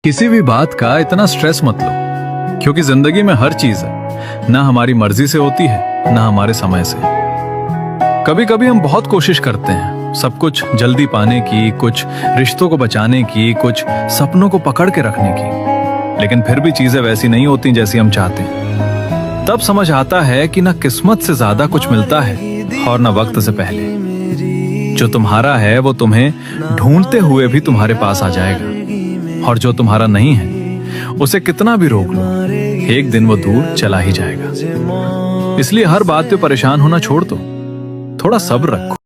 किसी भी बात का इतना स्ट्रेस मत लो, क्योंकि जिंदगी में हर चीज है ना हमारी मर्जी से होती है ना हमारे समय से। कभी कभी हम बहुत कोशिश करते हैं सब कुछ जल्दी पाने की, कुछ रिश्तों को बचाने की, कुछ सपनों को पकड़ के रखने की, लेकिन फिर भी चीजें वैसी नहीं होती जैसी हम चाहते हैं। तब समझ आता है कि ना किस्मत से ज्यादा कुछ मिलता है और ना वक्त से पहले। जो तुम्हारा है वो तुम्हें ढूंढते हुए भी तुम्हारे पास आ जाएगा, और जो तुम्हारा नहीं है उसे कितना भी रोक लो, एक दिन वो दूर चला ही जाएगा। इसलिए हर बात पे परेशान होना छोड़ दो, थोड़ा सब्र रखो।